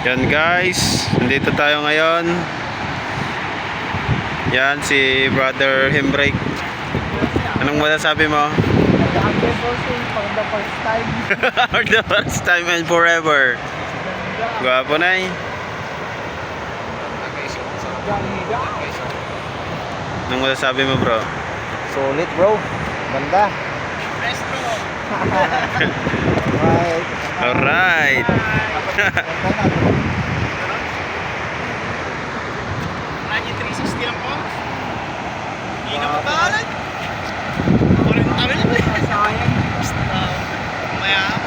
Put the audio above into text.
Yan guys, nandito tayo ngayon. Yan si Brother Hembrake. Anong masasabi mo? For the first time. For the first time and forever. Gwapo na eh. Anong masasabi mo bro? Solid bro. Ganda. Best bro. Right. Alright. Lagi 360 lang po. Hindi na mabalan. Ako rin tabi na. Sayang. Basta. Maya.